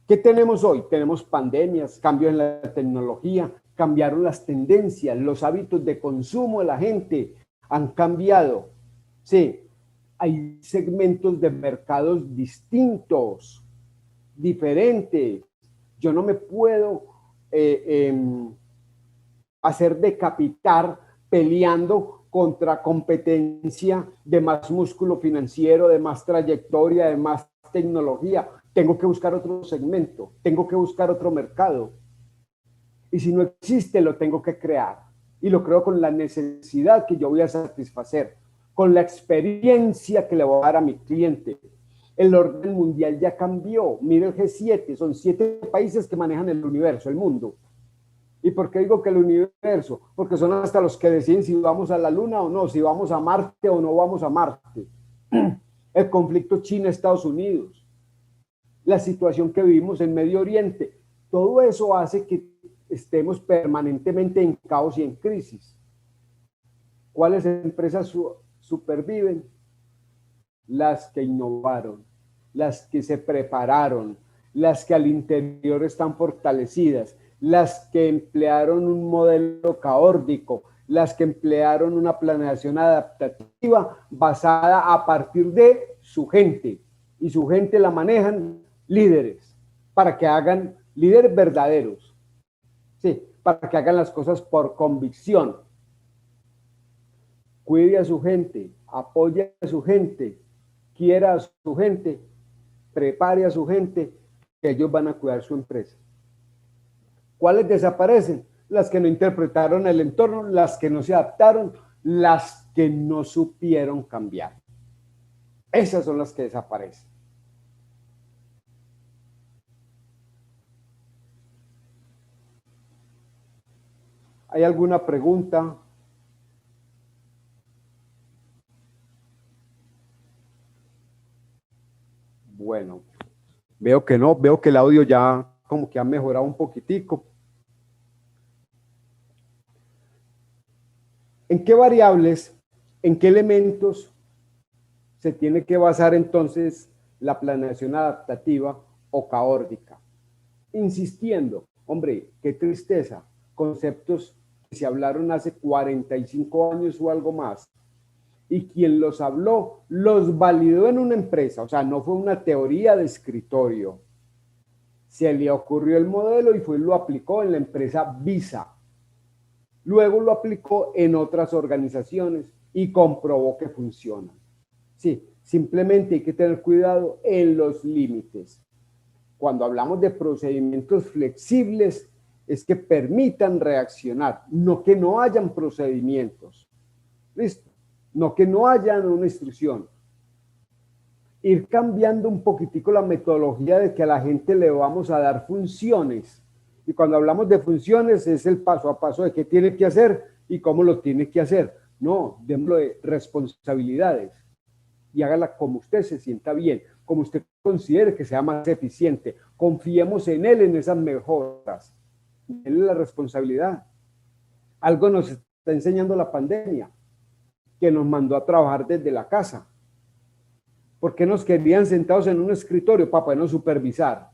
¿Qué tenemos hoy? Tenemos pandemias, cambios en la tecnología, cambiaron las tendencias, los hábitos de consumo de la gente han cambiado. Sí, hay segmentos de mercados distintos, diferentes. Yo no me puedo hacer decapitar peleando contra competencia de más músculo financiero, de más trayectoria, de más tecnología. Tengo que buscar otro segmento, tengo que buscar otro mercado. Y si no existe, lo tengo que crear. Y lo creo con la necesidad que yo voy a satisfacer, con la experiencia que le voy a dar a mi cliente. El orden mundial ya cambió. Mire el G7, son 7 países que manejan el universo, el mundo. ¿Y por qué digo que el universo? Porque son hasta los que deciden si vamos a la Luna o no, si vamos a Marte o no vamos a Marte. El conflicto China-Estados Unidos, la situación que vivimos en Medio Oriente, todo eso hace que estemos permanentemente en caos y en crisis. ¿Cuáles empresas superviven? Las que innovaron, las que se prepararon, las que al interior están fortalecidas, las que emplearon un modelo caórdico, las que emplearon una planeación adaptativa basada a partir de su gente, y su gente la manejan líderes, para que hagan líderes verdaderos, sí, para que hagan las cosas por convicción. Cuide a su gente, apoye a su gente, quiera a su gente, prepare a su gente, que ellos van a cuidar su empresa. ¿Cuáles desaparecen? Las que no interpretaron el entorno, las que no se adaptaron, las que no supieron cambiar. Esas son las que desaparecen. ¿Hay alguna pregunta? Bueno, veo que no, veo que el audio ya como que ha mejorado un poquitico. ¿En qué variables, en qué elementos se tiene que basar entonces la planeación adaptativa o caórdica? Insistiendo, hombre, qué tristeza, conceptos que se hablaron hace 45 años o algo más, y quien los habló los validó en una empresa, o sea, no fue una teoría de escritorio. Se le ocurrió el modelo y fue y lo aplicó en la empresa Visa. Luego lo aplicó en otras organizaciones y comprobó que funciona. Sí, simplemente hay que tener cuidado en los límites. Cuando hablamos de procedimientos flexibles, es que permitan reaccionar, no que no hayan procedimientos. ¿Listo? No que no hayan una instrucción. Ir cambiando un poquitico la metodología de que a la gente le vamos a dar funciones. Y cuando hablamos de funciones es el paso a paso de qué tiene que hacer y cómo lo tiene que hacer. No, démosle responsabilidades y hágala como usted se sienta bien, como usted considere que sea más eficiente. Confiemos en él en esas mejoras. Él es la responsabilidad. Algo nos está enseñando la pandemia, que nos mandó a trabajar desde la casa. ¿Por qué nos querían sentados en un escritorio? Para podernos supervisar,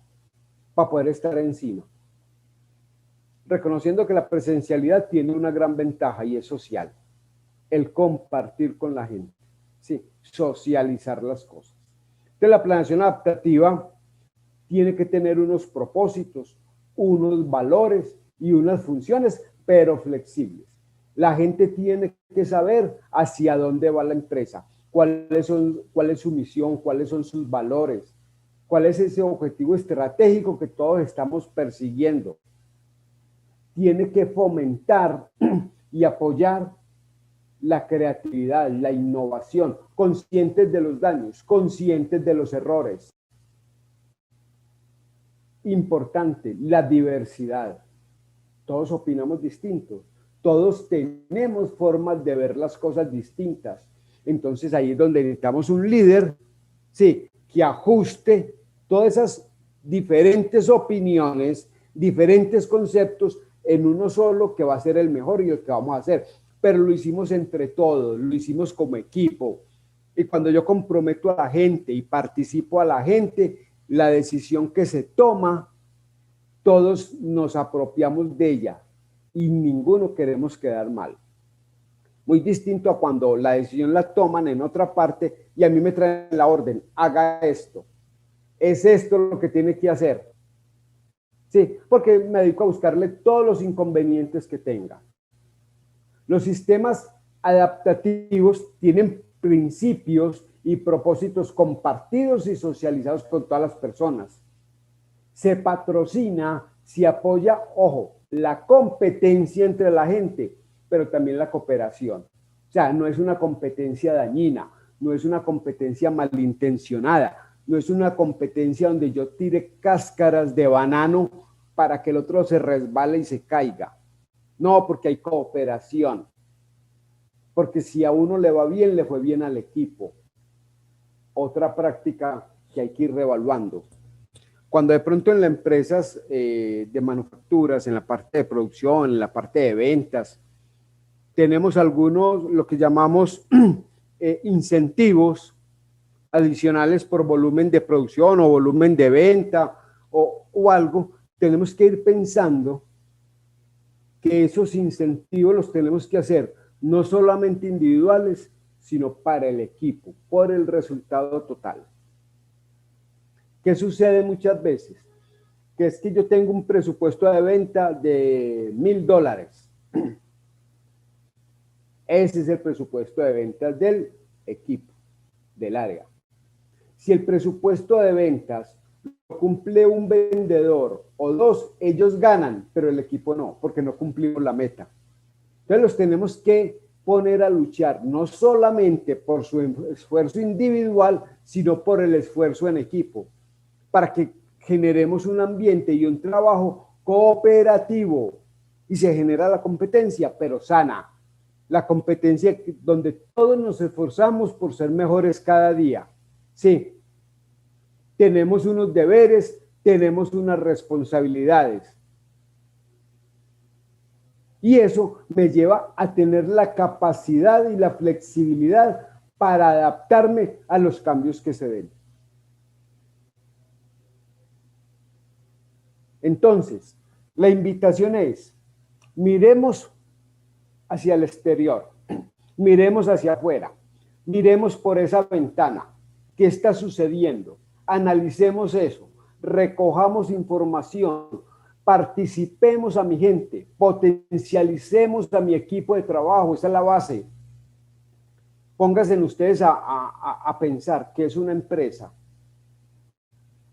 para poder estar encima. Reconociendo que la presencialidad tiene una gran ventaja y es social. El compartir con la gente. Sí, socializar las cosas. Entonces, la planeación adaptativa tiene que tener unos propósitos, unos valores y unas funciones, pero flexibles. La gente tiene que saber hacia dónde va la empresa, cuál es su misión, cuáles son sus valores, cuál es ese objetivo estratégico que todos estamos persiguiendo. Tiene que fomentar y apoyar la creatividad, la innovación, conscientes de los daños, conscientes de los errores. Importante, la diversidad. Todos opinamos distintos, todos tenemos formas de ver las cosas distintas. Entonces ahí es donde necesitamos un líder, sí, que ajuste todas esas diferentes opiniones, diferentes conceptos en uno solo que va a ser el mejor y el que vamos a hacer. Pero lo hicimos entre todos, lo hicimos como equipo. Y cuando yo comprometo a la gente y participo a la gente, la decisión que se toma, todos nos apropiamos de ella y ninguno queremos quedar mal. Muy distinto a cuando la decisión la toman en otra parte y a mí me traen la orden, haga esto. Es esto lo que tiene que hacer. Sí, porque me dedico a buscarle todos los inconvenientes que tenga. Los sistemas adaptativos tienen principios y propósitos compartidos y socializados con todas las personas. Se patrocina, se apoya, ojo, la competencia entre la gente, pero también la cooperación. O sea, no es una competencia dañina, no es una competencia malintencionada, no es una competencia donde yo tire cáscaras de banano para que el otro se resbale y se caiga. No, porque hay cooperación. Porque si a uno le va bien, le fue bien al equipo. Otra práctica que hay que ir reevaluando. Cuando de pronto en las empresas de manufacturas, en la parte de producción, en la parte de ventas, tenemos algunos, lo que llamamos incentivos adicionales por volumen de producción o volumen de venta o algo, tenemos que ir pensando que esos incentivos los tenemos que hacer no solamente individuales, sino para el equipo, por el resultado total. ¿Qué sucede muchas veces? Que es que yo tengo un presupuesto de venta de $1,000. Ese es el presupuesto de ventas del equipo, del área. Si el presupuesto de ventas lo cumple un vendedor o dos, ellos ganan, pero el equipo no, porque no cumplimos la meta. Entonces los tenemos que poner a luchar, no solamente por su esfuerzo individual, sino por el esfuerzo en equipo, para que generemos un ambiente y un trabajo cooperativo y se genera la competencia, pero sana. La competencia donde todos nos esforzamos por ser mejores cada día. Sí, tenemos unos deberes, tenemos unas responsabilidades. Y eso me lleva a tener la capacidad y la flexibilidad para adaptarme a los cambios que se den. Entonces, la invitación es, miremos hacia el exterior, miremos hacia afuera, miremos por esa ventana, ¿qué está sucediendo? Analicemos eso, recojamos información, participemos a mi gente, potencialicemos a mi equipo de trabajo, esa es la base. Pónganse ustedes a pensar qué es una empresa.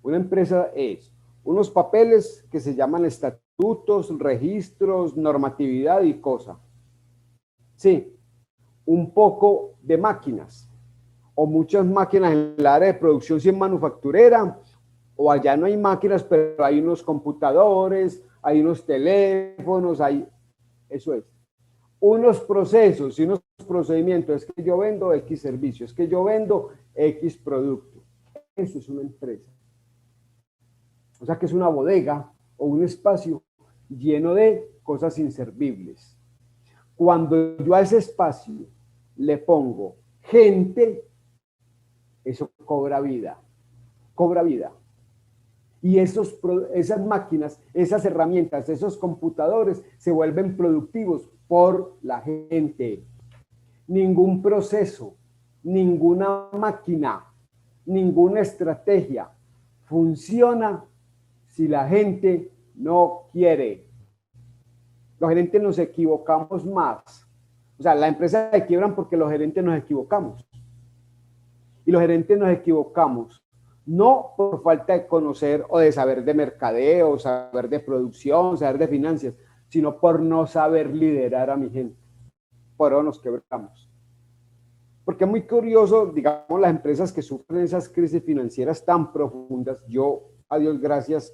Una empresa es unos papeles que se llaman estatutos, registros, normatividad y cosa. Sí, un poco de máquinas o muchas máquinas en el área de producción si es manufacturera, o allá no hay máquinas, pero hay unos computadores, hay unos teléfonos, eso es. Unos procesos y unos procedimientos, es que yo vendo X servicio, es que yo vendo X producto. Eso es una empresa. O sea que es una bodega o un espacio lleno de cosas inservibles. Cuando yo a ese espacio le pongo gente, eso cobra vida. Cobra vida. Y esas máquinas, esas herramientas, esos computadores se vuelven productivos por la gente. Ningún proceso, ninguna máquina, ninguna estrategia funciona si la gente no quiere. Los gerentes nos equivocamos más. O sea, la empresa se quiebran porque los gerentes nos equivocamos. Y los gerentes nos equivocamos no por falta de conocer o de saber de mercadeo, saber de producción, saber de finanzas, sino por no saber liderar a mi gente. Por eso nos quebramos. Porque es muy curioso, digamos, las empresas que sufren esas crisis financieras tan profundas. Yo, a Dios gracias,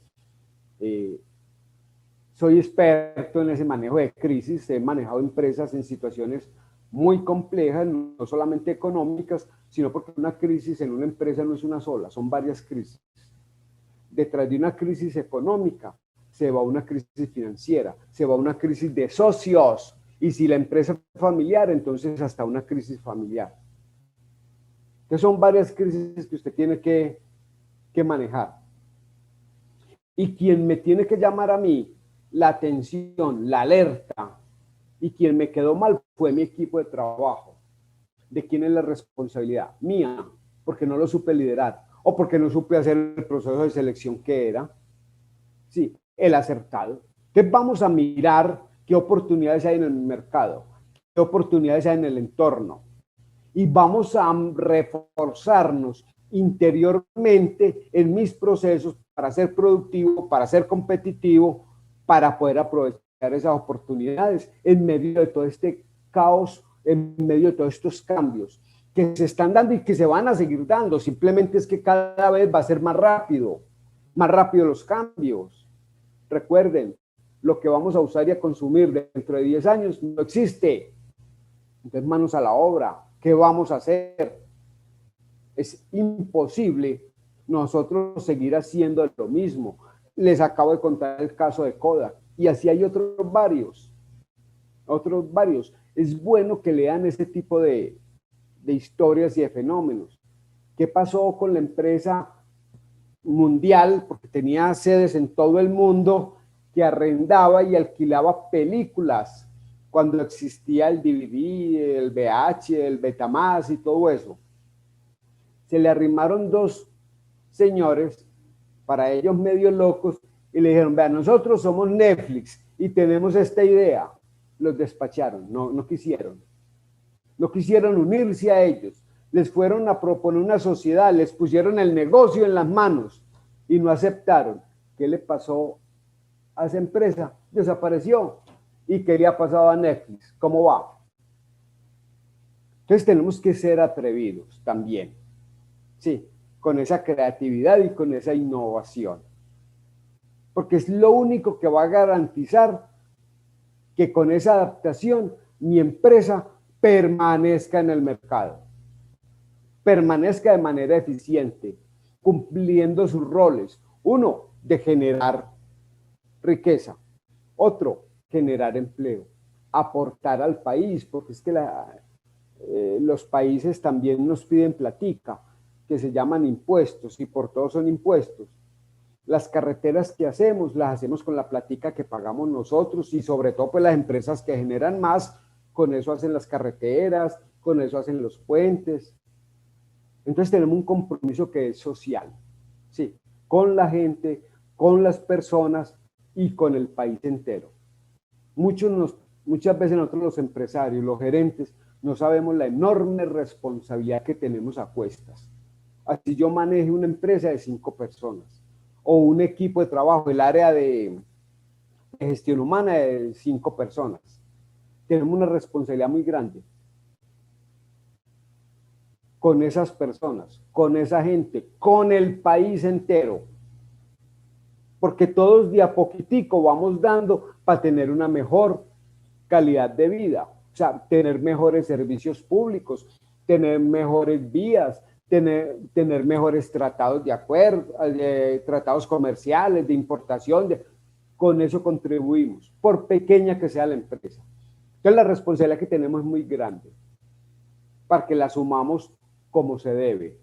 soy experto en ese manejo de crisis. He manejado empresas en situaciones muy complejas, no solamente económicas, sino porque una crisis en una empresa no es una sola, son varias crisis. Detrás de una crisis económica se va una crisis financiera, se va una crisis de socios, y si la empresa es familiar, entonces hasta una crisis familiar. Entonces son varias crisis que usted tiene que manejar. Y quien me tiene que llamar a mí la atención, la alerta, y quien me quedó mal fue mi equipo de trabajo. ¿De quién es la responsabilidad? Mía, porque no lo supe liderar o porque no supe hacer el proceso de selección que era. Sí, el acertado. Entonces vamos a mirar qué oportunidades hay en el mercado, qué oportunidades hay en el entorno, y vamos a reforzarnos interiormente en mis procesos para ser productivo, para ser competitivo, para poder aprovechar esas oportunidades en medio de todo este caos, en medio de todos estos cambios que se están dando y que se van a seguir dando. Simplemente es que cada vez va a ser más rápido los cambios. Recuerden, lo que vamos a usar y a consumir dentro de 10 años no existe. Entonces, manos a la obra. ¿Qué vamos a hacer? Es imposible nosotros seguir haciendo lo mismo. Les acabo de contar el caso de Kodak y así hay otros varios. Es bueno que lean ese tipo de historias y de fenómenos. ¿Qué pasó con la empresa mundial? Porque tenía sedes en todo el mundo que arrendaba y alquilaba películas cuando existía el DVD, el VH, el Betamax y todo eso. Se le arrimaron dos señores, para ellos medio locos, y le dijeron, vean, nosotros somos Netflix y tenemos esta idea. Los despacharon, no quisieron. No quisieron unirse a ellos. Les fueron a proponer una sociedad, les pusieron el negocio en las manos y no aceptaron. ¿Qué le pasó a esa empresa? Desapareció. ¿Y qué le ha pasado a Netflix? ¿Cómo va? Entonces tenemos que ser atrevidos también. Sí, con esa creatividad y con esa innovación. Porque es lo único que va a garantizar que con esa adaptación mi empresa permanezca en el mercado, permanezca de manera eficiente, cumpliendo sus roles. Uno, de generar riqueza. Otro, generar empleo, aportar al país, porque es que los países también nos piden platica, que se llaman impuestos, y por todos son impuestos. Las carreteras que hacemos, las hacemos con la platica que pagamos nosotros, y sobre todo pues las empresas que generan más, con eso hacen las carreteras, con eso hacen los puentes. Entonces tenemos un compromiso que es social, sí, con la gente, con las personas y con el país entero. Muchas veces nosotros los empresarios, los gerentes, no sabemos la enorme responsabilidad que tenemos a cuestas. Así yo maneje una empresa de 5 personas o un equipo de trabajo, el área de gestión humana de 5 personas. Tenemos una responsabilidad muy grande con esas personas, con esa gente, con el país entero. Porque todos de a poquitico vamos dando para tener una mejor calidad de vida. O sea, tener mejores servicios públicos, tener mejores vías, tener mejores tratados de acuerdo, tratados comerciales, de importación. Con eso contribuimos, por pequeña que sea la empresa. Entonces la responsabilidad que tenemos es muy grande para que la asumamos como se debe.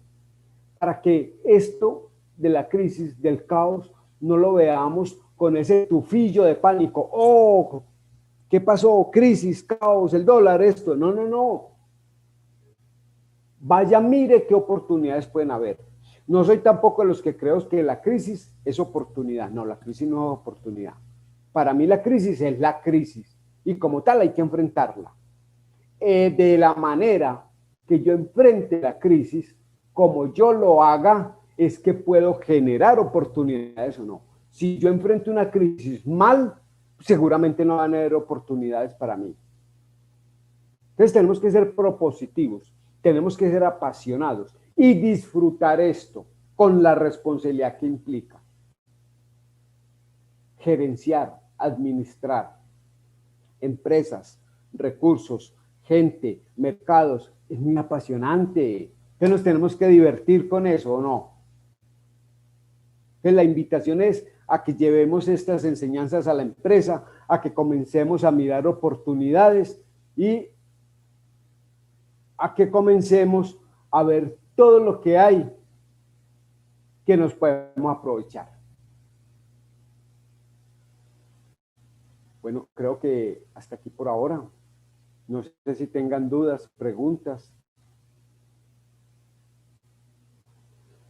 Para que esto de la crisis, del caos, no lo veamos con ese tufillo de pánico. ¡Oh! ¿Qué pasó? Crisis, caos, el dólar, esto. No. Vaya, mire qué oportunidades pueden haber. No soy tampoco de los que creo que la crisis es oportunidad. No, la crisis no es oportunidad. Para mí la crisis es la crisis y como tal hay que enfrentarla. De la manera que yo enfrente la crisis, como yo lo haga, es que puedo generar oportunidades o no. Si yo enfrento una crisis mal, seguramente no van a haber oportunidades para mí. Entonces tenemos que ser propositivos, tenemos que ser apasionados y disfrutar esto con la responsabilidad que implica. Gerenciar, administrar empresas, recursos, gente, mercados, es muy apasionante. Entonces nos tenemos que divertir con eso, ¿o no? Entonces la invitación es a que llevemos estas enseñanzas a la empresa, a que comencemos a mirar oportunidades y a que comencemos a ver todo lo que hay que nos podemos aprovechar. Bueno, creo que hasta aquí por ahora. No sé si tengan dudas, preguntas.